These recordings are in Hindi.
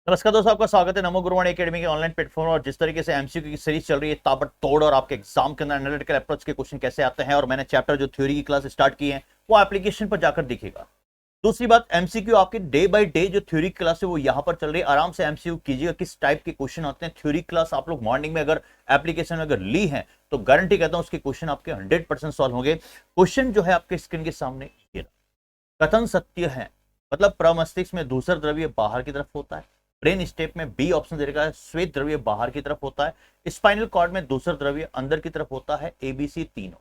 नमस्कार दोस्तों, आपका स्वागत है नमो गुरुवाणी एकेडमी के ऑनलाइन प्लेटफॉर्म। और जिस तरीके से एमसीक्यू की सीरीज चल रही है ताबड़तोड़, और आपके एग्जाम के अंदर एनालिटिकल अप्रोच के क्वेश्चन कैसे आते हैं, और मैंने चैप्टर जो थ्योरी की क्लास स्टार्ट की है वो एप्लीकेशन पर जाकर दिखेगा। दूसरी बात, एमसीक्यू आपके डे बाय डे जो थ्योरी क्लास है वो यहां पर चल रही है। आराम से एमसीक्यू कीजिएगा, किस टाइप के क्वेश्चन आते हैं। थ्योरी क्लास आप लोग मॉर्निंग में अगर एप्लीकेशन में अगर ली है तो गारंटी कहता हूं उसके क्वेश्चन आपके 100% सॉल्व होंगे। क्वेश्चन जो है आपके स्क्रीन के सामने ये कथन सत्य है, मतलब प्रमस्तिष्क में दूसरा द्रव्य बाहर की तरफ होता है। ब्रेन स्टेप में बी ऑप्शन दे रखा है, श्वेत द्रव्य बाहर की तरफ होता है। स्पाइनल कॉर्ड में दूसरा द्रव्य अंदर की तरफ होता है। एबीसी तीनों।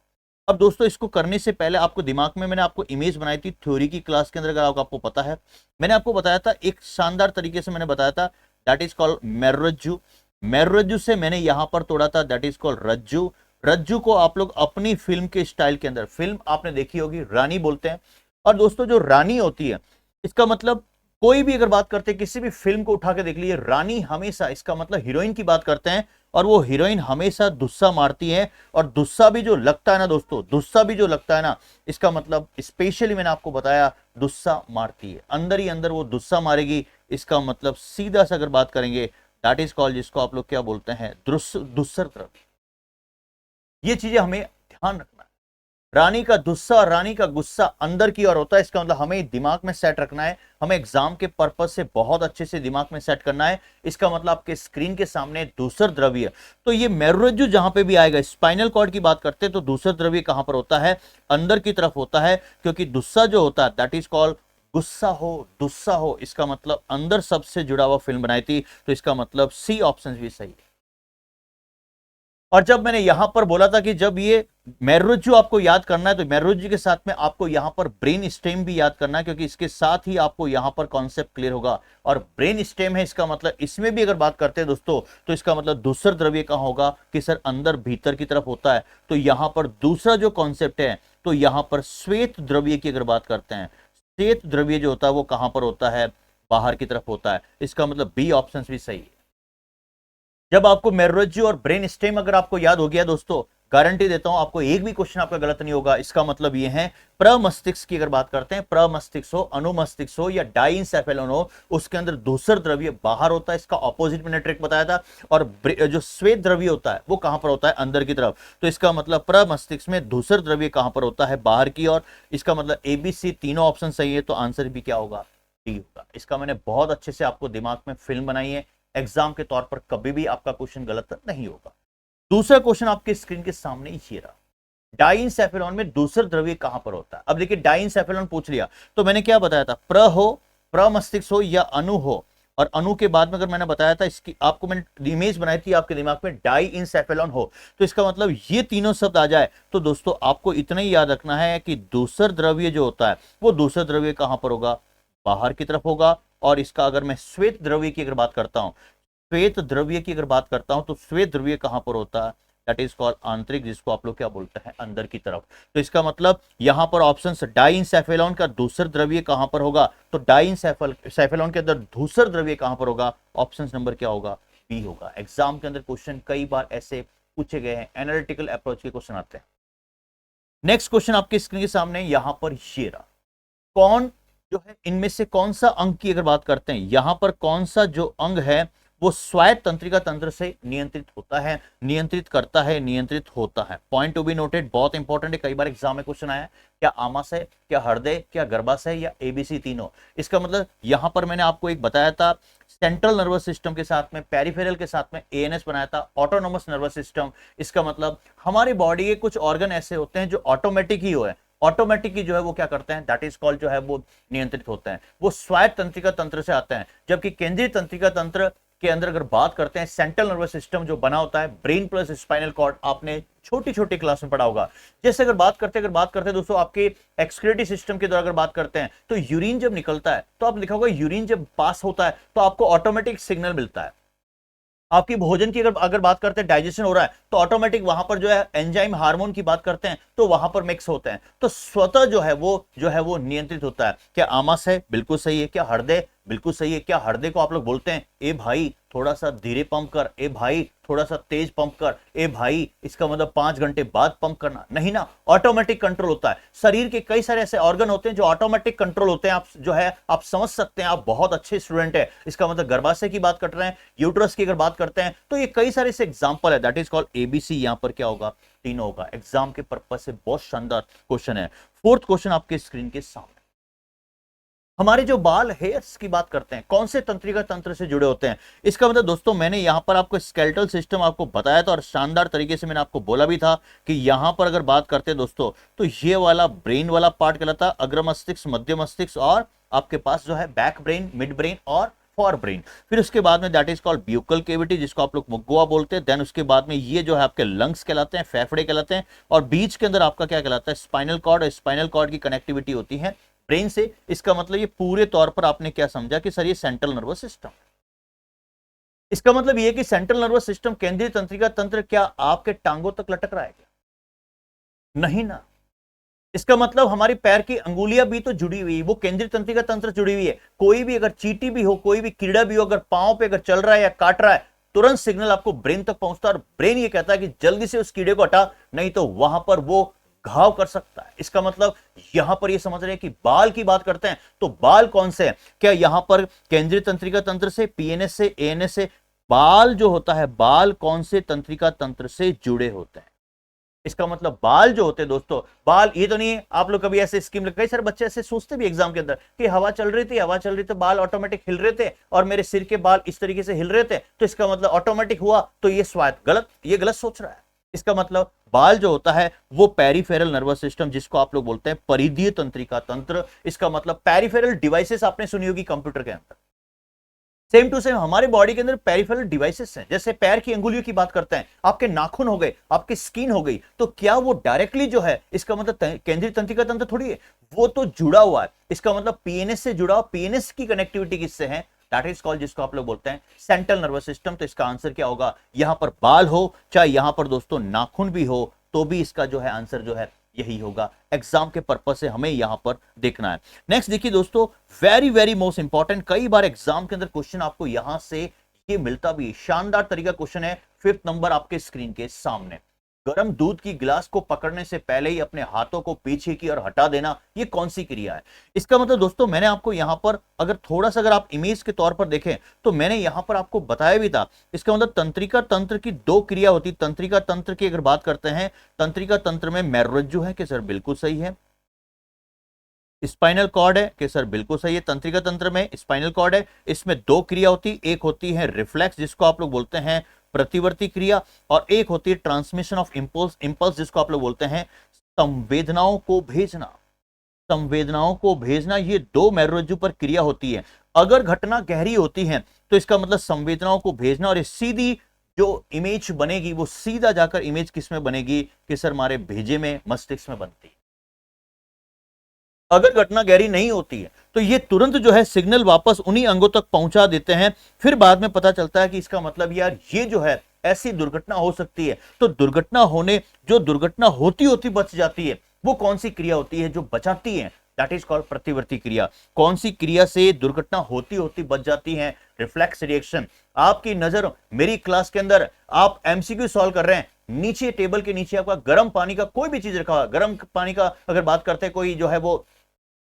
अब दोस्तों, इसको करने से पहले आपको दिमाग में मैंने आपको इमेज बनाई थी थ्योरी की क्लास के अंदर, अगर आपको पता है। मैंने आपको बताया था एक शानदार तरीके से, मैंने बताया था दैट इज कॉल्ड मेरुरज्जु। मेरुरज्जु से मैंने यहां पर तोड़ा था, दैट इज कॉल्ड रज्जु। रज्जु को आप लोग अपनी फिल्म के स्टाइल के अंदर, फिल्म आपने देखी होगी, रानी बोलते हैं। और दोस्तों, जो रानी होती है, इसका मतलब कोई भी अगर बात करते हैं, किसी भी फिल्म को उठा के देख लीजिए, रानी हमेशा, इसका मतलब हीरोइन की बात करते हैं, और वो हीरोइन हमेशा दुस्सा मारती है। और दुस्सा भी जो लगता है ना दोस्तों, दुस्सा भी जो लगता है ना, इसका मतलब स्पेशली मैंने आपको बताया दुस्सा मारती है, अंदर ही अंदर वो दुस्सा मारेगी। इसका मतलब सीधा सा अगर बात करेंगे, दैट इज कॉल्ड, जिसको आप लोग क्या बोलते हैं, दुस्सर द्रव्य। ये चीजें हमें ध्यान रखना है। रानी का दुस्सा और रानी का गुस्सा अंदर की ओर होता है। इसका मतलब हमें दिमाग में सेट रखना है, हमें एग्जाम के पर्पज से बहुत अच्छे से दिमाग में सेट करना है। इसका मतलब आपके स्क्रीन के सामने दूसर द्रव्य, तो ये मेरुरज्जु जहां पे भी आएगा, स्पाइनल कॉर्ड की बात करते हैं तो दूसर द्रव्य कहां पर होता है, अंदर की तरफ होता है। क्योंकि दुस्सा जो होता है दैट इज कॉल्ड गुस्सा हो, दुस्सा हो, इसका मतलब अंदर सबसे जुड़ा हुआ फिल्म बनाई थी। तो इसका मतलब सी ऑप्शन भी सही है। और जब मैंने यहां पर बोला था कि जब ये मेरुरज्जु आपको याद करना है, तो मेरुरज्जु के साथ में आपको यहां पर ब्रेन स्टेम भी याद करना है, क्योंकि इसके साथ ही आपको यहां पर कॉन्सेप्ट क्लियर होगा। और ब्रेन स्टेम है, इसका मतलब इसमें भी अगर बात करते हैं दोस्तों, तो इसका मतलब दूसरा द्रव्य कहां होगा कि सर अंदर भीतर की तरफ होता है। तो यहां पर दूसरा जो कॉन्सेप्ट है, तो यहां पर श्वेत द्रव्य की अगर बात करते हैं, श्वेत द्रव्य जो होता है वो कहां पर होता है, बाहर की तरफ होता है। इसका मतलब बी ऑप्शन भी सही है। जब आपको मेरुरज्जु और ब्रेन स्टेम अगर आपको याद हो गया दोस्तों, गारंटी देता हूं आपको एक भी क्वेश्चन आपका गलत नहीं होगा। इसका मतलब ये है, प्रमस्तिष्क की अगर बात करते हैं, प्रमस्तिष्क हो, अनुमस्तिष्क हो या डाइंसेफेलॉन हो, उसके अंदर दूसर द्रव्य बाहर होता है। इसका ऑपोजिट मैंने ट्रिक बताया था। और जो श्वेत द्रव्य होता है वो कहां पर होता है, अंदर की तरफ। तो इसका मतलब प्रमस्तिष्क में दूसर द्रव्य कहां पर होता है, बाहर की ओर। इसका मतलब एबीसी तीनों ऑप्शन सही है, तो आंसर भी क्या होगा, डी होगा। इसका मैंने बहुत अच्छे से आपको दिमाग में फिल्म बनाई है, एग्जाम के तौर पर कभी भी आपका क्वेश्चन गलत नहीं होगा। दूसरा क्वेश्चन आपके स्क्रीन के सामने ही रहा, डाइंसेफेलॉन में दूसरा द्रव्य कहां पर होता है। अब देखिए, डाइंसेफेलॉन पूछ लिया तो मैंने क्या बताया था, प्र हो, प्रमस्तिष्क हो या अनु हो। और अनु के बाद में अगर मैंने बताया था, इसकी आपको मैंने इमेज बनाई थी आपके दिमाग में, डाइंसेफेलॉन हो। तो इसका मतलब ये तीनों शब्द आ जाए तो दोस्तों आपको इतना ही याद रखना है कि दूसरा द्रव्य जो होता है वो दूसरा द्रव्य कहां पर होगा, बाहर की तरफ होगा। और इसका अगर मैं श्वेत द्रव्य की अगर बात करता हूं, श्वेत द्रव्य की अगर बात करता हूं, तो श्वेत द्रव्य कहां पर होता है, दैट इज कॉल्ड आंतरिक, जिसको आप लोग क्या बोलते हैं, अंदर की तरफ। तो इसका मतलब यहां पर ऑप्शन डाइंसेफेलॉन का दूसर द्रव्य कहां पर होगा, तो डाइंसेफेलॉन के अंदर दूसर द्रव्य कहां पर होगा, ऑप्शन नंबर क्या होगा, बी होगा। एग्जाम के अंदर क्वेश्चन कई बार ऐसे पूछे गए हैं, एनालिटिकल अप्रोच के क्वेश्चन आते हैं। नेक्स्ट क्वेश्चन आपके स्क्रीन के सामने यहां पर ये रहा, कौन जो है इनमें से कौन सा अंग की अगर बात करते हैं, यहां पर कौन सा जो अंग है वो स्वायत्त तंत्रिका तंत्र से नियंत्रित होता है, नियंत्रित करता है, नियंत्रित होता है। पॉइंट टू बी नोटेड, बहुत इंपॉर्टेंट है, कई बार एग्जाम में क्वेश्चन आया है, क्या आमाशय, क्या हृदय, क्या गर्भाशय या एबीसी तीनों। इसका मतलब यहां पर मैंने आपको एक बताया था, सेंट्रल नर्वस सिस्टम के साथ में पेरिफेरल के साथ में एएनएस बनाया था, ऑटोनोमस नर्वस सिस्टम। इसका मतलब हमारी बॉडी के कुछ ऑर्गन ऐसे होते हैं जो ऑटोमेटिक ही हो है, ऑटोमेटिक ही जो है वो क्या करते हैं, दैट इज कॉल्ड जो है वो नियंत्रित होते हैं, वो स्वायत्त तंत्रिका तंत्र से आते हैं। जबकि केंद्रीय तंत्रिका तंत्र के अंदर अगर बात करते हैं, सेंट्रल नर्वस सिस्टम जो बना होता है, ब्रेन प्लस स्पाइनल कॉर्ड, आपने छोटी छोटी क्लास में पढ़ा होगा। जैसे अगर बात करते हैं दोस्तों, आपके एक्सक्रीटरी सिस्टम के द्वारा अगर बात करते हैं, तो यूरिन जब निकलता है तो आप लिखा होगा, यूरिन जब पास होता है तो आपको ऑटोमेटिक सिग्नल मिलता है। आपकी भोजन की अगर बात करते हैं, डाइजेशन हो रहा है तो ऑटोमेटिक वहां पर जो है एंजाइम हार्मोन की बात करते हैं तो वहां पर मिक्स होते हैं, तो स्वतः जो है वो नियंत्रित होता है। क्या आमाशय, बिल्कुल सही है। क्या हृदय, बिल्कुल सही है। क्या हृदय को आप लोग बोलते हैं, ए भाई थोड़ा सा धीरे पंप कर, ए भाई थोड़ा सा तेज पंप कर, ए भाई इसका मतलब 5 घंटे बाद पंप करना, नहीं ना, ऑटोमेटिक कंट्रोल होता है। शरीर के कई सारे ऐसे ऑर्गन होते हैं जो ऑटोमेटिक कंट्रोल होते हैं, आप जो है आप समझ सकते हैं, आप बहुत अच्छे स्टूडेंट है। इसका मतलब गर्भाशय की बात कर रहे हैं, यूट्रस की अगर बात करते हैं, तो ये कई सारे ऐसे एग्जांपल है, दैट इज कॉल्ड एबीसी। यहां पर क्या होगा, तीनों होगा। एग्जाम के पर्पज से बहुत शानदार क्वेश्चन है। फोर्थ क्वेश्चन आपके स्क्रीन के सामने, हमारे जो बाल हेयर्स की बात करते हैं, कौन से तंत्रिका तंत्र से जुड़े होते हैं। इसका मतलब दोस्तों मैंने यहां पर आपको स्केलेटल सिस्टम आपको बताया था और शानदार तरीके से मैंने आपको बोला भी था कि यहां पर अगर बात करते हैं दोस्तों, तो ये वाला ब्रेन वाला पार्ट कहलाता है अग्र मस्तिष्क, मध्य मस्तिष्क और आपके पास जो है बैक ब्रेन, मिड ब्रेन और फॉर ब्रेन। फिर उसके बाद में that is called buccal cavity, जिसको आप लोग मुग्गुआ बोलते हैं। देन उसके बाद में ये जो है आपके लंग्स कहलाते हैं, फेफड़े कहलाते हैं, और बीच के अंदर आपका क्या कहलाता है, स्पाइनल कॉर्ड। स्पाइनल कॉर्ड की कनेक्टिविटी होती है ब्रेन से। इसका मतलब ये पूरे तौर पर आपने क्या समझा कि सर ये सेंट्रल नर्वस सिस्टम। इसका मतलब ये कि सेंट्रल नर्वस सिस्टम, केंद्रीय तंत्रिका तंत्र क्या आपके टांगों तक लटक रहा है क्या? नहीं ना। इसका मतलब हमारी पैर की अंगुलियां भी तो जुड़ी हुई है, वो केंद्रीय तंत्रिका तंत्र जुड़ी हुई है। कोई भी अगर चींटी भी हो, कोई भी कीड़ा भी हो, अगर पांव पे अगर चल रहा है या काट रहा है, तुरंत सिग्नल आपको ब्रेन तक पहुंचता है और ब्रेन ये कहता है कि जल्दी से उस कीड़े को हटा, नहीं तो वहां पर वो घाव कर सकता है। इसका मतलब यहां पर ये समझ रहे हैं कि बाल की बात करते हैं तो बाल कौन से हैं, क्या यहां पर केंद्रीय तंत्रिका तंत्र से, पीएनएस से, एएनएस से? बाल जो होता है, बाल कौन से तंत्रिका तंत्र से जुड़े होते हैं? इसका मतलब बाल जो होते हैं दोस्तों, बाल ये तो नहीं है आप लोग कभी ऐसे स्कीम, कई सारे बच्चे ऐसे सोचते भी एग्जाम के अंदर कि हवा चल रही थी, हवा चल रही थी, बाल ऑटोमेटिक हिल रहे थे और मेरे सिर के बाल इस तरीके से हिल रहे थे, तो इसका मतलब ऑटोमेटिक हुआ, तो ये स्वायत्त। गलत, ये गलत सोच रहा है। इसका मतलब बाल जो होता है वो पेरिफेरल नर्वस सिस्टम, जिसको आप लोग बोलते हैं परिधीय तंत्रिका तंत्र। इसका मतलब पेरिफेरल डिवाइसेस आपने सुनी होगी कंप्यूटर के अंदर, सेम टू सेम हमारे बॉडी के अंदर पेरिफेरल डिवाइसेस हैं। जैसे पैर की अंगुलियों की बात करते हैं, आपके नाखून हो गए, आपकी स्किन हो गई, तो क्या वो डायरेक्टली जो है, इसका मतलब केंद्रीय तंत्रिका तंत्र थोड़ी है, वो तो जुड़ा हुआ है। इसका मतलब पीएनएस से जुड़ा, पीएनएस की कनेक्टिविटी किससे है, दैट इज कॉल्ड, जिसको आप लोग बोलते हैं सेंट्रल नर्वस सिस्टम। तो इसका आंसर क्या होगा, यहां पर बाल हो चाहे यहां पर दोस्तों नाखून भी हो, तो भी इसका जो है आंसर जो है यही होगा। एग्जाम के पर्पस से हमें यहां पर देखना है। नेक्स्ट देखिए दोस्तों, वेरी वेरी मोस्ट इंपॉर्टेंट, कई बार एग्जाम के अंदर क्वेश्चन आपको यहां से ये मिलता भी, शानदार तरीका क्वेश्चन है। 5th नंबर आपके स्क्रीन के सामने, गर्म दूध की गिलास को पकड़ने से पहले ही अपने हाथों को पीछे की ओर हटा देना, ये कौन सी क्रिया है? इसका मतलब दोस्तों मैंने आपको यहां पर अगर थोड़ा सा अगर आप इमेज के तौर पर देखें तो मैंने यहां पर आपको बताया भी था। इसका मतलब तंत्रिका तंत्र की 2 क्रिया होती। तंत्रिका तंत्र की अगर बात करते हैं, तंत्रिका तंत्र में मेरुरज्जु है कि सर बिल्कुल सही है, स्पाइनल कॉर्ड है कि सर बिल्कुल सही है, तंत्रिका तंत्र में स्पाइनल कॉर्ड है। इसमें 2 क्रिया होती, एक होती है रिफ्लेक्स जिसको आप लोग बोलते हैं प्रतिवर्ती क्रिया, और एक होती है ट्रांसमिशन ऑफ इंपल्स, इंपल्स जिसको आप लोग बोलते हैं संवेदनाओं को भेजना। संवेदनाओं को भेजना, ये 2 मेरुरज्जु पर क्रिया होती है। अगर घटना गहरी होती है तो इसका मतलब संवेदनाओं को भेजना, और ये सीधी जो इमेज बनेगी वो सीधा जाकर इमेज किस में बनेगी कि सर हमारे भेजे में, मस्तिष्क में बनती है। अगर घटना गहरी नहीं होती है तो ये तुरंत जो है सिग्नल वापस उन्हीं अंगों तक पहुंचा देते हैं। फिर बाद में पता चलता है कि इसका मतलब यार ये जो है ऐसी दुर्घटना हो सकती है, तो दुर्घटना होने, जो दुर्घटना होती होती बच जाती है, वो कौन सी क्रिया होती है जो बचाती है, दैट इज कॉल्ड प्रतिवर्ती क्रिया। कौन सी क्रिया से दुर्घटना होती होती बच जाती है? Reflex reaction. आपकी नजर मेरी क्लास के अंदर, आप एमसीक्यू सॉल्व कर रहे हैं, नीचे टेबल के नीचे आपका गर्म पानी का कोई भी चीज रखा हुआ है, गर्म पानी का अगर बात करते हैं, कोई जो है वो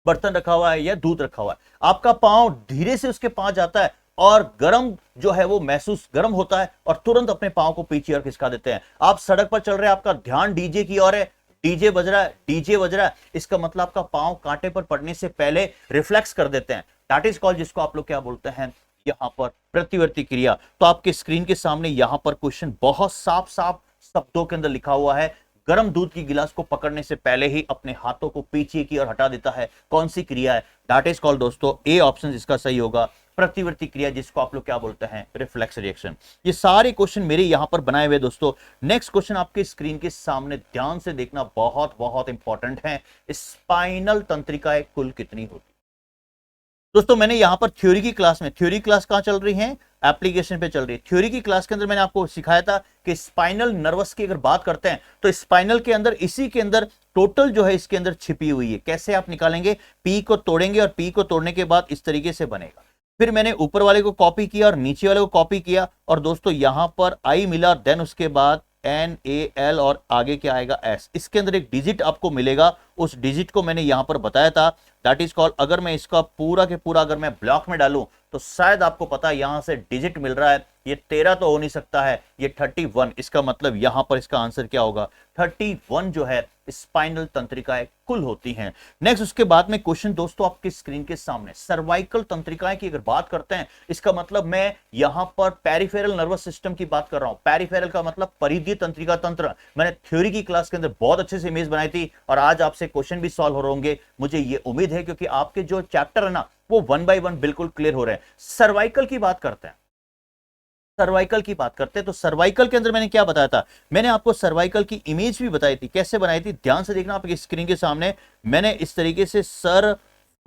बर्तन रखा हुआ है या दूध रखा हुआ है, आपका पांव धीरे से उसके पास जाता है और गर्म जो है वो महसूस गर्म होता है और तुरंत अपने पांव को पीछे और खिसका देते हैं। आप सड़क पर चल रहे हैं, आपका ध्यान डीजे की ओर है, डीजे बज रहा है, डीजे बज रहा है, इसका मतलब आपका पांव कांटे पर पड़ने से पहले रिफ्लेक्स कर देते हैं, दैट इज कॉल्ड, जिसको आप लोग क्या बोलते हैं यहां पर प्रतिवर्ती क्रिया। तो आपके स्क्रीन के सामने यहां पर क्वेश्चन बहुत साफ साफ शब्दों के अंदर लिखा हुआ है, गर्म दूध की गिलास को पकड़ने से पहले ही अपने हाथों को पीछे की ओर हटा देता है। कौन सी क्रिया है? दैट इज कॉल्ड दोस्तों, ए ऑप्शन इसका सही होगा, प्रतिवर्ती क्रिया, जिसको आप लोग क्या बोलते हैं रिफ्लेक्स रिएक्शन। ये सारे क्वेश्चन मेरे यहां पर बनाए हुए दोस्तों। नेक्स्ट क्वेश्चन आपके स्क्रीन के सामने ध्यान से देखना, बहुत बहुत इंपॉर्टेंट है। स्पाइनल तंत्रिकाएं कुल कितनी होती? दोस्तों मैंने यहां पर थ्योरी की क्लास में, थ्योरी क्लास कहां चल रही है, एप्लीकेशन पे चल रही है। थ्योरी की क्लास के अंदर मैंने आपको सिखाया था कि स्पाइनल नर्वस की अगर बात करते हैं तो स्पाइनल के अंदर, इसी के अंदर टोटल जो है इसके अंदर छिपी हुई है। कैसे आप निकालेंगे? पी को तोड़ेंगे और पी को तोड़ने के बाद इस तरीके से बनेगा। फिर मैंने ऊपर वाले को कॉपी किया और नीचे वाले को कॉपी किया, और दोस्तों यहां पर आई मिला, देन उसके बाद NAL और आगे क्या आएगा S। इसके अंदर एक डिजिट आपको मिलेगा, उस डिजिट को मैंने यहां पर बताया था, दैट इज कॉल्ड, अगर मैं इसका पूरा के पूरा अगर मैं ब्लॉक में डालूं तो शायद आपको पता है यहां से डिजिट मिल रहा है, ये 13 तो हो नहीं सकता है, ये 31। इसका मतलब यहां पर इसका आंसर क्या होगा, 31 जो है स्पाइनल तंत्रिकाएं कुल होती हैं। नेक्स्ट उसके बाद में क्वेश्चन दोस्तों आपके स्क्रीन के सामने, सर्वाइकल तंत्रिकाएं की अगर बात करते हैं, इसका मतलब मैं यहां पर पेरिफेरल नर्वस सिस्टम की बात कर रहा हूं। पेरिफेरल का मतलब परिधीय तंत्रिका तंत्र, मैंने थ्योरी की क्लास के अंदर बहुत अच्छे से इमेज बनाई थी, और आज आपसे क्वेश्चन भी सॉल्व हो रहे होंगे, मुझे ये उम्मीद है, क्योंकि आपके जो चैप्टर है ना वो 1 बाय 1 बिल्कुल क्लियर हो रहे हैं। सर्वाइकल की बात करते हैं, सर्वाइकल की बात करते हैं तो सर्वाइकल के अंदर मैंने क्या बताया था, मैंने आपको सर्वाइकल की इमेज भी बताई थी, कैसे बनाई थी, ध्यान से देखना आपकी स्क्रीन के सामने। मैंने इस तरीके से सर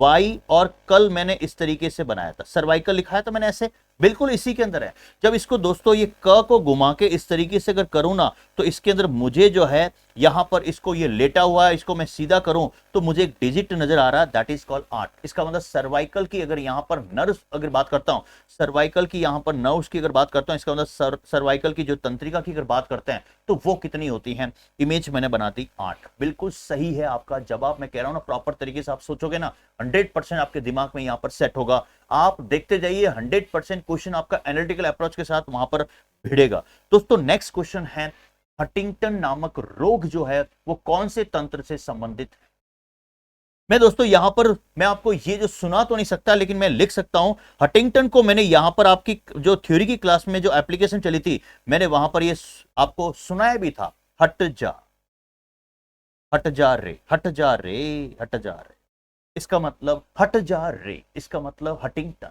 वाई और कल मैंने इस तरीके से बनाया था, सर्वाइकल लिखाया था मैंने ऐसे, बिल्कुल इसी के अंदर है। जब इसको दोस्तों ये क को घुमा के इस तरीके से अगर करूं ना, तो इसके अंदर मुझे जो है यहां पर इसको ये लेटा हुआ है, इसको मैं सीधा करूं तो मुझे एक डिजिट नजर आ रहा है, दैट इज कॉल्ड 8। इसका मतलब सर्वाइकल की अगर यहां पर नर्व्स अगर बात करता हूं, सर्वाइकल की यहां पर नर्व्स की अगर बात करता हूं, इसका मतलब सर्वाइकल की जो तंत्रिका की अगर बात करते हैं तो वो कितनी होती है, इमेज मैंने बना दी 8। बिल्कुल सही है आपका जवाब, मैं कह रहा हूं ना, प्रॉपर तरीके से आप सोचोगे ना 100% आपके दिमाग में यहां पर सेट होगा। आप देखते जाइए, 100% क्वेश्चन आपका एनालिटिकल अप्रोच के साथ वहां पर भिड़ेगा। दोस्तों नेक्स्ट क्वेश्चन है, हंटिंगटन नामक रोग जो है वो कौन से तंत्र से संबंधित है। मैं दोस्तों यहां पर मैं आपको ये जो सुना तो नहीं सकता, लेकिन मैं लिख सकता हूं। हंटिंगटन को मैंने यहां पर आपकी जो थ्योरी की क्लास में जो एप्लीकेशन चली थी, मैंने वहां पर ये आपको सुनाया भी था, हट जा, हट जा रे, हट जा रे, हट जा रे, इसका मतलब हट जा रे, इसका मतलब हंटिंगटन।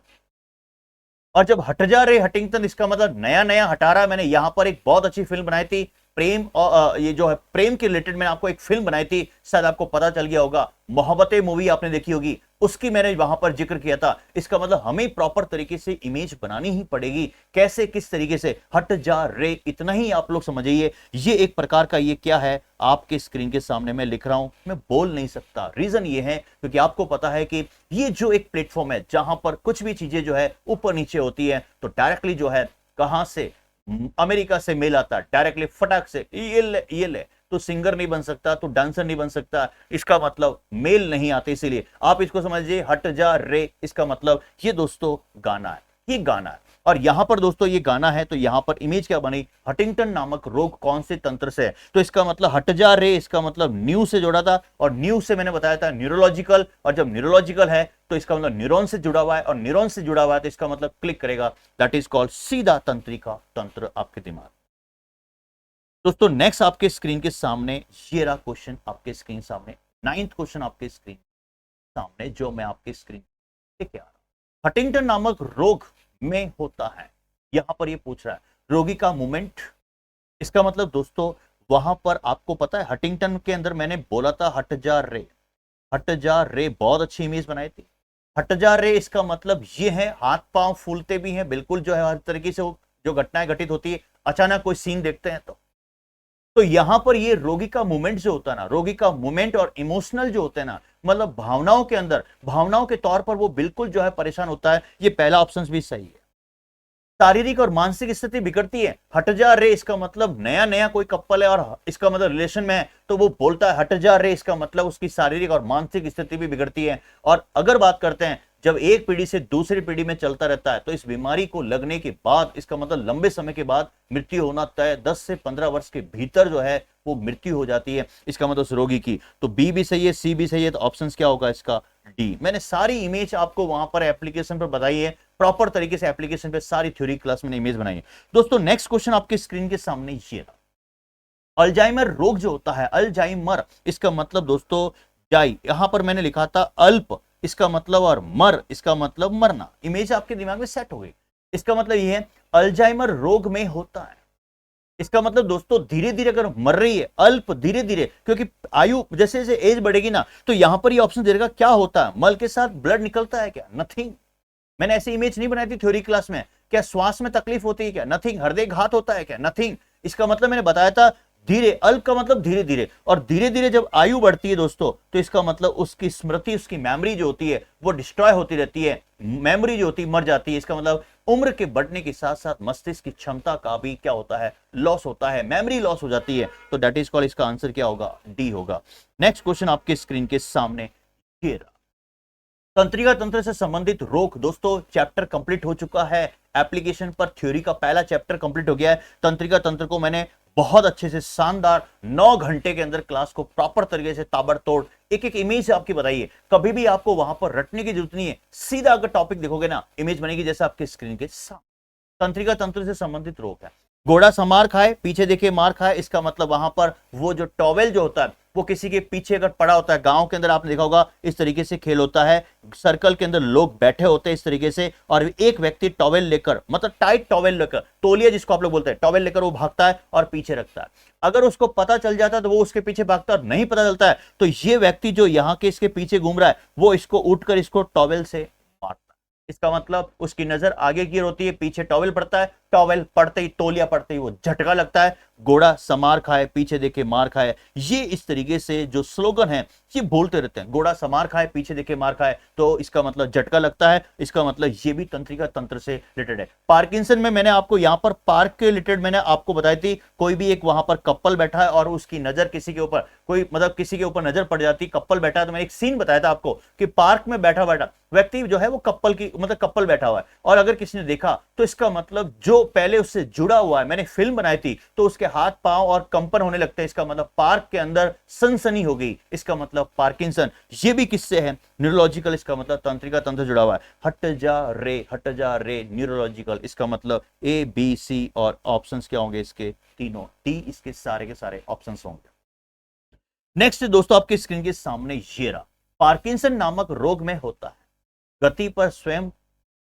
और जब हट जा रे हंटिंगटन, इसका मतलब नया नया हटा रहा है। मैंने यहां पर एक बहुत अच्छी फिल्म बनाई थी, प्रेम, और ये जो है प्रेम के रिलेटेड मैंने आपको एक फिल्म बनाई थी, शायद आपको पता चल गया होगा, मोहब्बतें मूवी आपने देखी होगी, उसकी मैंने वहां पर जिक्र किया था। इसका मतलब हमें प्रॉपर तरीके से इमेज बनानी ही पड़ेगी, कैसे किस तरीके से, हट जा रे, इतना ही आप लोग समझिए। ये एक प्रकार का ये क्या है, आपके स्क्रीन के सामने मैं लिख रहा हूं, मैं बोल नहीं सकता। रीजन ये है क्योंकि आपको पता है कि ये जो एक प्लेटफॉर्म है जहां पर कुछ भी चीजें जो है ऊपर नीचे होती है, तो डायरेक्टली जो है कहां से, अमेरिका से मेल आता, डायरेक्टली फटाक से ये ले, तो सिंगर नहीं बन सकता, तो डांसर नहीं बन सकता, इसका मतलब मेल नहीं आते। इसीलिए आप इसको समझिए, हट जा रे, इसका मतलब ये दोस्तों गाना है, ये गाना है। और यहां पर दोस्तों ये गाना है, तो यहां पर इमेज क्या बनी, हंटिंगटन नामक रोग कौन से तंत्र से है, तो इसका मतलब हट जा रे, इसका मतलब न्यू से जोड़ा था, और न्यू से मैंने बताया था न्यूरोलॉजिकल, और जब न्यूरोलॉजिकल है तो इसका मतलब न्यूरॉन से जुड़ा हुआ है, और न्यूरॉन से जुड़ा हुआ है तो इसका मतलब क्लिक करेगा, दैट इज कॉल्ड सीधा तंत्रिका तंत्र आपके दिमाग। दोस्तों नेक्स्ट आपके स्क्रीन के सामने ये रहा क्वेश्चन, आपके स्क्रीन सामने 9th क्वेश्चन आपके स्क्रीन सामने, जो मैं आपके स्क्रीन पे क्या रहा हूं, हंटिंगटन नामक रोग में होता है, यहां पर ये पूछ रहा है रोगी का मूवमेंट। इसका मतलब दोस्तों वहां पर आपको पता है हंटिंगटन के अंदर मैंने बोला था हट जा रे, हट जा रे, बहुत अच्छी इमेज बनाई थी। हट जा रे इसका मतलब ये है हाथ पांव फूलते भी हैं, बिल्कुल जो है हर तरीके से जो घटनाएं घटित होती है, अचानक कोई सीन देखते हैं तो यहां पर ये रोगी का मूवमेंट जो होता है ना, रोगी का मूवमेंट और इमोशनल जो होते हैं ना, मतलब भावनाओं के अंदर, भावनाओं के तौर पर वो बिल्कुल जो है परेशान होता है। ये पहला ऑप्शन भी सही है। शारीरिक और मानसिक स्थिति बिगड़ती है, हट जा रे इसका मतलब नया नया कोई कपल है और इसका मतलब रिलेशन में है, तो वो बोलता है हट जा रे, इसका मतलब उसकी शारीरिक और मानसिक स्थिति भी बिगड़ती है। और अगर बात करते हैं जब एक पीढ़ी से दूसरी पीढ़ी में चलता रहता है, तो इस बीमारी को लगने के बाद, इसका मतलब लंबे समय के बाद मृत्यु होना तय, 10 से 15 वर्ष के भीतर जो है वो मृत्यु हो जाती है, इसका मतलब उस रोगी की। तो बी भी सही है, सी भी सही है, तो ऑप्शन क्या होगा इसका, डी। मैंने सारी इमेज आपको वहां पर एप्लीकेशन पर बताई है, प्रॉपर तरीके से एप्लीकेशन पे सारी थ्योरी क्लास में इमेज बनाई है। दोस्तों नेक्स्ट क्वेश्चन आपके स्क्रीन के सामने ये रहा, अल्जाइमर रोग जो होता है, अल्जाइमर, इसका मतलब दोस्तों जाई, यहां पर मैंने लिखा था अल्प, इसका मतलब, और मर, इसका मतलब मरना। इमेज आपके दिमाग में सेट हो गई। इसका मतलब ये है अल्जाइमर रोग में होता है, इसका मतलब दोस्तों धीरे धीरे अगर मर रही है, अल्प धीरे धीरे, क्योंकि आयु जैसे जैसे एज बढ़ेगी ना, तो यहां पर ये ऑप्शन दे देगा क्या होता है, मल के साथ ब्लड निकलता है क्या, नथिंग। मैंने ऐसी इमेज नहीं बनाई थी थ्योरी क्लास में। क्या श्वास में तकलीफ होती है क्या, नथिंग। हृदय घात होता है क्या, नथिंग। इसका मतलब मैंने बताया था धीरे, अल्प का मतलब धीरे धीरे, और धीरे धीरे जब आयु बढ़ती है दोस्तों तो इसका मतलब उसकी स्मृति, उसकी मेमोरी जो होती है वो डिस्ट्रॉय होती रहती है, मेमोरी जो होती है मर जाती है। इसका मतलब उम्र के बढ़ने के साथ साथ मस्तिष्क की क्षमता का भी क्या होता है, लॉस होता है, मेमोरी लॉस हो जाती है। तो दैट इज कॉल्ड, इसका आंसर क्या होगा, डी होगा। नेक्स्ट क्वेश्चन आपके स्क्रीन के सामने ये रहा। तंत्रिका तंत्र से संबंधित रोग दोस्तों चैप्टर कंप्लीट हो चुका है। एप्लीकेशन पर थ्योरी का पहला चैप्टर कंप्लीट हो गया है। तंत्रिका तंत्र को मैंने बहुत अच्छे से शानदार 9 घंटे के अंदर क्लास को प्रॉपर तरीके से ताबड़तोड़ एक एक इमेज आपकी बताइए। कभी भी आपको वहां पर रटने की जरूरत नहीं है, सीधा अगर टॉपिक देखोगे ना इमेज बनेगी जैसे आपके स्क्रीन के सामने। तंत्रिका तंत्र से संबंधित रोग है। घोड़ा समार खाए, पीछे देखिए मार खाए, इसका मतलब वहां पर वो जो टॉवेल जो होता है वो किसी के पीछे अगर पड़ा होता है, गांव के अंदर आपने देखा होगा इस तरीके से खेल होता है, सर्कल के अंदर लोग बैठे होते हैं इस तरीके से, और एक व्यक्ति टॉवेल लेकर, मतलब टाइट टॉवेल लेकर, तौलिया जिसको आप लोग बोलते हैं, टॉवेल लेकर वो भागता है और पीछे रखता है। अगर उसको पता चल जाता है तो वो उसके पीछे भागता है, और नहीं पता चलता है तो ये व्यक्ति जो यहाँ के इसके पीछे घूम रहा है वो इसको उठकर इसको टॉवेल से मारता है। इसका मतलब उसकी नजर आगे की ओर होती है, पीछे टॉवेल पड़ता है, टॉवेल पड़ते ही, तौलिया पड़ते ही वो झटका लगता है। घोड़ा समार खाए, पीछे देखे मार खाए, ये इस तरीके से जो स्लोगन है ये बोलते रहते हैं। घोड़ा समार खाए, पीछे देखे मार खाए, तो इसका मतलब झटका लगता है, इसका मतलब ये भी तंत्रिका तंत्र से रिलेटेड है। पार्किंसन में मैंने आपको यहां पर पार्क के रिलेटेड मैंने आपको बताई थी, कोई भी एक वहां पर कपल बैठा है और उसकी नजर किसी के ऊपर, कोई मतलब किसी के ऊपर नजर पड़ जाती, कपल बैठा है, तो मैंने एक सीन बताया था आपको कि पार्क में बैठा बैठा व्यक्ति जो है वो कपल की, मतलब कपल बैठा हुआ है, और अगर किसी ने देखा तो इसका मतलब जो पहले उससे जुड़ा हुआ है, मैंने फिल्म बनाई थी तो उसके हाथ पांव और कंपन होने लगते हैं, इसका मतलब पार्क के अंदर सनसनी हो गई, इसका मतलब पार्किंसन। ये भी किससे है, न्यूरोलॉजिकल, इसका मतलब तंत्रिका तंत्र जुड़ा हुआ है। हट जा रे न्यूरोलॉजिकल, इसका मतलब ए बी सी, और ऑप्शंस क्या होंगे इसके, तीनों, डी इसके सारे के सारे ऑप्शंस होंगे। नेक्स्ट दोस्तों आपके स्क्रीन के सामने ये रहा। पार्किंसन नामक रोग में होता है गति पर स्वयं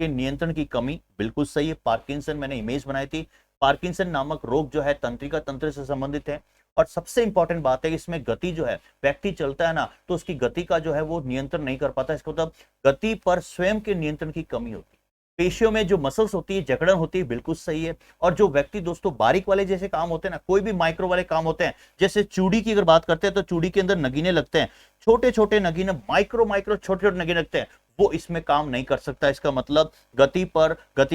के नियंत्रण की कमी, बिल्कुल सही है। पार्किंसन मैंने इमेज बनाई थी। पार्किंसन नामक रोग जो है तंत्रिका तंत्र से संबंधित है, और सबसे इंपॉर्टेंट बात है कि इसमें गति जो है, व्यक्ति चलता है ना तो उसकी गति का जो है वो नियंत्रण नहीं कर पाता, इसका मतलब गति पर स्वयं के नियंत्रण की कमी होती है। पेशियों में जो मसल्स होती है, जकड़न होती है, बिल्कुल सही है। और जो व्यक्ति दोस्तों बारीक वाले जैसे काम होते हैं ना, कोई भी माइक्रो वाले काम होते हैं, जैसे चूड़ी की अगर बात करते हैं तो चूड़ी के अंदर नगीने लगते हैं, छोटे छोटे नगीने, माइक्रो माइक्रो छोटे छोटे नगीने लगते हैं, वो इसमें काम नहीं कर सकता। इसका मतलब गति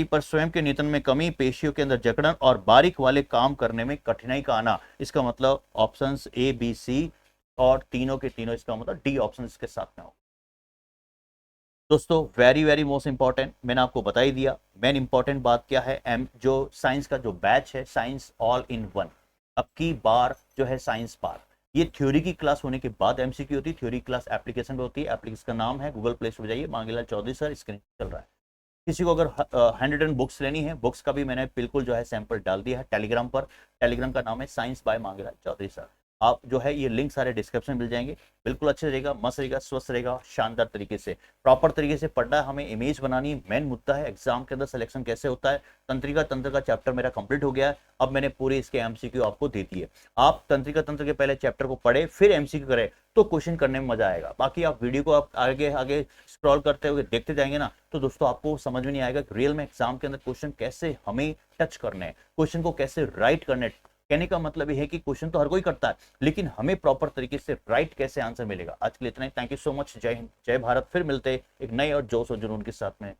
पर स्वयं के नियंत्रण में कमी, पेशियों के अंदर जकड़न और बारीक वाले काम करने में कठिनाई का आना, इसका मतलब ऑप्शंस ए बी सी और तीनों के तीनों, इसका मतलब डी ऑप्शन इसके साथ में होगा। दोस्तों वेरी वेरी मोस्ट इंपॉर्टेंट, मैंने आपको बता ही दिया। मेन इंपॉर्टेंट बात क्या है, जो साइंस का जो बैच है, साइंस ऑल इन वन, अब की बार जो है साइंस पार्क, ये थ्योरी की क्लास होने के बाद एमसीक्यू होती है, थ्योरी क्लास एप्लीकेशन पे होती है। एप्लीकेशन का नाम है, गूगल प्ले स्टोर जाइए, मांगेलाल चौधरी सर स्क्रीन चल रहा है। किसी को अगर हैंड रिटन बुक्स लेनी है, बुक्स का भी मैंने बिल्कुल जो है सैंपल डाल दिया है टेलीग्राम पर। टेलीग्राम का नाम है science by Mangelal Chaudhary sir. आप जो है ये लिंक सारे डिस्क्रिप्शन में मिल जाएंगे। बिल्कुल अच्छे रहेगा, मस्त रहेगा, स्वस्थ रहेगा, शानदार तरीके से, प्रॉपर तरीके से पढ़ना है हमें। इमेज बनानी मेन मुद्दा है, एग्जाम के अंदर सिलेक्शन कैसे होता है। तंत्रिका तंत्र का चैप्टर मेरा कंप्लीट हो गया है, अब मैंने पूरे इसके एमसीक्यू आपको दे दिए। आप तंत्रिका तंत्र के पहले चैप्टर को पढ़े फिर एमसीक्यू करें तो क्वेश्चन करने में मजा आएगा। बाकी आप वीडियो को आप आगे आगे स्क्रॉल करते हुए देखते जाएंगे ना तो दोस्तों आपको समझ में नहीं आएगा कि रियल में एग्जाम के अंदर क्वेश्चन कैसे हमें टच करने हैं, क्वेश्चन को कैसे राइट करने। कहने का मतलब यह है कि क्वेश्चन तो हर कोई करता है, लेकिन हमें प्रॉपर तरीके से राइट कैसे आंसर मिलेगा। आज के लिए इतना ही। Thank you so much. जय हिंद, जय भारत। फिर मिलते एक नए और जोश और जुनून के साथ में।